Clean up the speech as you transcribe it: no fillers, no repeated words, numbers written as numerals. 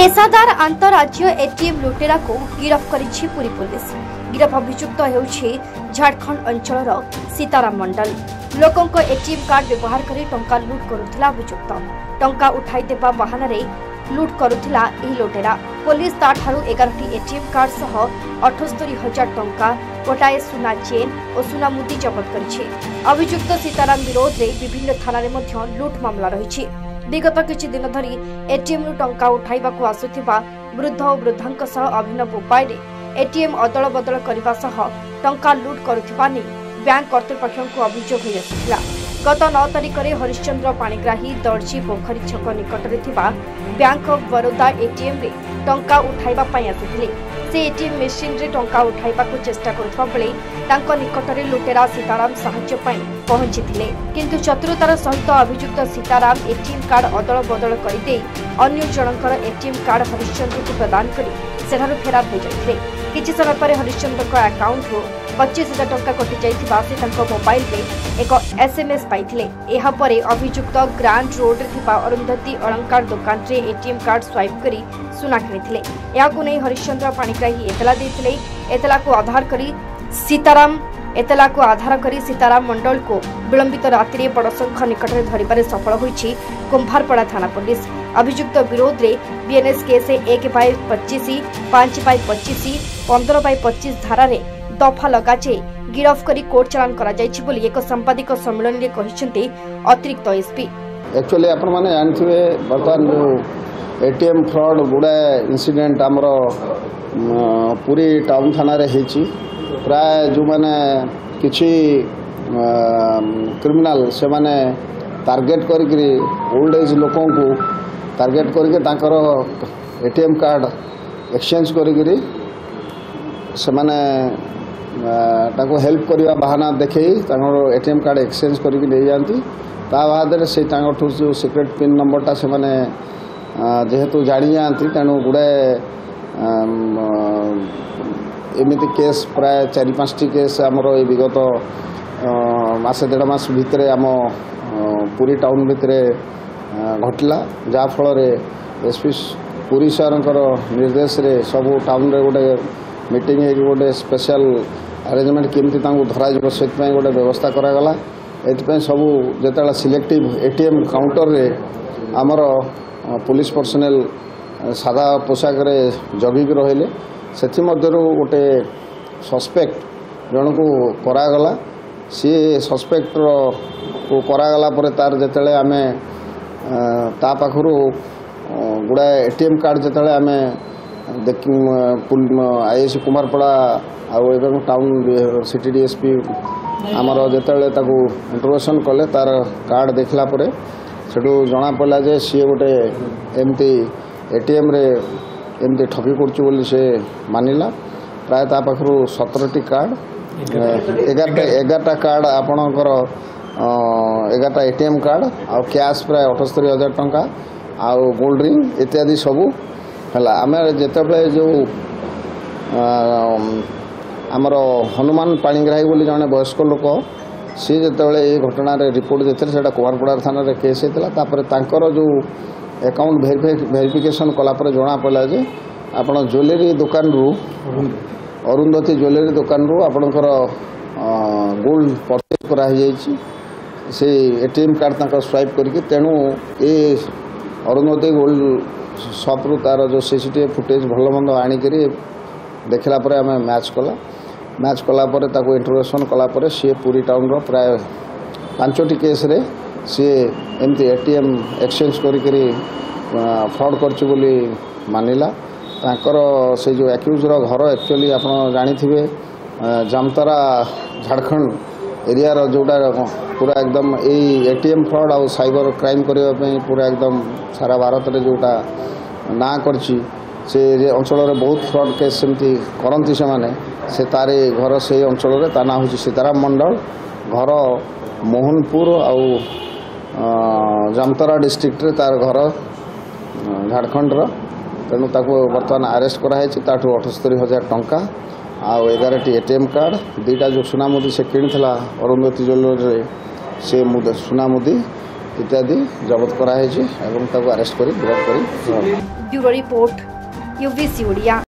पेशादार अंतरराज्य ATM लुटेरा को गिरफ्त करिछि पुरी पुलिस। गिरफ अभियुक्त हेउछि झारखंड अंचल सीताराम मंडल। लोकंक एटीएम कार्ड व्यवहार करी टंका लुट करुथिला अभियुक्त। टंका उठाई देबा बहाना रे लुट करुथिला एही लुटेरा। पुलिस ताठारु 11टी एटीएम कार्ड सह 78,000 टंका गोटाए सुना चेन और सुना मुदी जबत करिछि। अभियुक्त सीताराम विरोध रे विभिन्न थाना रे मध्य लुट मामला रहिछि। विगत किछि दिन धरी एटीएम रु टंका उठाइबाकू आसुथिबा वृद्ध और वृद्धांक सह अभिनव उपाय रे एटीएम अदल बदल करबा सह टंका लुट करुथिबा नै बैंक कर्तृपक्षको अभियोग होई आसिथिला। गत 9 तारिख रे हरिश्चंद्र पाणिग्राही दर्जी पोखरी छक निकट रे थिबा बैंक ऑफ बरोदा एटीएम रे टंका उठाइबा पई आसिथिले। से एटीएम मशीन रे टंका उठाइबाकू चेष्टा करथबा बेले तांको निकट रे लुटेरा सीताराम साहाय्य पई पहुंचिथिले। किंतु चतुरतार सहित अभियुक्त सीताराम एटीएम कार्ड अदल बदल करदे अन्य जनकर एटीएम कार्ड हरिश्चंद्र को प्रदान करी सेठारु फेरार हो जाइथिले। किछि समय पर हरिश्चंद्र को अकाउंट रो 25,000 टंका कटि जाइथिबा से तांको मोबाइल पे एक एसएमएस पाइथिले। एहा परे अभियुक्त ग्रांड रोड रे थिबा अरुंधति अलंकार दुकान रे एटीएम कार्ड स्वाइप करी सुना किनिथिले। याकू नै हरिश्चंद्र पाणिग्राही एतला दैथिले। एतला को आधार करी सीताराम मंडल को विलंबित रात्रि रे बड़संख निकट रे धरिबारे सफल होईछि कुंभारपड़ा थाना पुलिस। अभियुक्त विरोध रे बीएनएस केस 1/25, 5/25, 15/25 धारा रे दफा लगाचे गिरफ करी कोर्ट चालान करा जायछि बोली एक संपादिक सम्मेलन रे कहिसंती अतिरिक्त एसपी। एक्चुअली आपण माने जानथिबे वर्तमान जो एटीएम फ्रॉड गुडा इंसिडेंट हमरो पूरी टाउन थाना रे हेछि। प्राय जो माने किछि क्रिमिनल से माने टारगेट करके ओल्ड एज लोकों को टारगेट करके तांकर एटीएम कार्ड एक्सचेंज करके से माने ताको हेल्प करवा बहाना देखई तांकर एटीएम कार्ड एक्सचेंज करके ले जाती। ता बाद से तांकर जो सीक्रेट पिन नंबरटा से माने जेहेतु जानी जाती तेणु गुड़े एमती केस प्राय 4-5टी केस आमर ये विगत मासे 1.5 मास भितर आम पूरी टाउन भितर घटला जहाँफल एसपी पुरी सर निर्देश रे सब टाउन रे गोटे मीटिंग गोटे स्पेशल अरेंजमेंट केमती धरा से गोटे व्यवस्था करागला। एथपाई सब जो सिलेक्टिव एटीएम काउंटर रे आमर पुलिस पर्सनेल सादा पोशाक रे जगिक रहिले। सेथि मध्यरु गोटे सस्पेक्ट जन को करागला। सी सस्पेक्ट को करागला परे तार जेतेले आमे ता पाखरु गुडा एटीएम कार्ड जेतेले आमे आईएससी कुमारपड़ा आउ एवं टाउन सिटी डीएसपी आमर जेतेले ताकू इंट्रोगेशन कले तार कार्ड देखला परे सेठू जना पड़ा जे सी गोटे एमती एटीएम रे एमती ठगी करछु बोली से मानिला। प्राय ता पाखरु 17टी कार्ड 11टा कार्ड आपणकर 11टा एटीएम कार्ड आउ कैश प्राय 78,000 टंका आउ गोल्ड रिंग इत्यादि सबू है। आम जिते जो आमर हनुमान पाणिग्राही बोली जड़े वयस्क लोक सी जिते ये घटना रिपोर्ट देते से कुमारपड़ा थाना रे केस होता। जो अकाउंट वेरिफिकेशन कलापर जना पड़ा जे आपण ज्वेलरी दुकान रू अरुंधति ज्वेलरी दुकान रू आपणकर गोल्ड परचेज कराई से एटीएम कार्ड तक स्वाइप करके तेणु ये अरुंधति गोल्ड शॉप रू तार जो सीसीटीवी फुटेज भल मंद आणिक देखला परे आम मैच कलापर ताको इंट्रोगेशन कलापर सी पूरी टाउन रो प्राय 5टी केस रे सी एमती एटीएम एक्सचेंज करी फ्रॉड करछु बोली मानिला। तांकर से जो एक्यूज रो घर एक्चुअली आप जानिथिबे जामतारा झारखंड एरिया रो जोटा पूरा एकदम यही एटीएम फ्रॉड आउ साइबर क्राइम करने पे पूरा एकदम सारा भारत रे जोटा ना करछि से अंचल रे बहुत फ्रॉड केस सेमती करंती से माने से तारे घर से अंचल रे ता ना होछि सीताराम मंडल घर मोहनपुर आउ जामतारा डिस्ट्रिक्ट रे तार घर झारखंड रो तेणु ताको बर्तमान अरेस्ट कराई। ताठू 78,000 टंका आउ 11टी एटीएम कार्ड 2टा जो सुना मुदी से किणिथिला अरुंधति ज्वेलरी से सुना मुदी इत्यादि जबत कराई एवं ताको अरेस्ट करी गिरफ्त करी। Bureau report UVC Odia.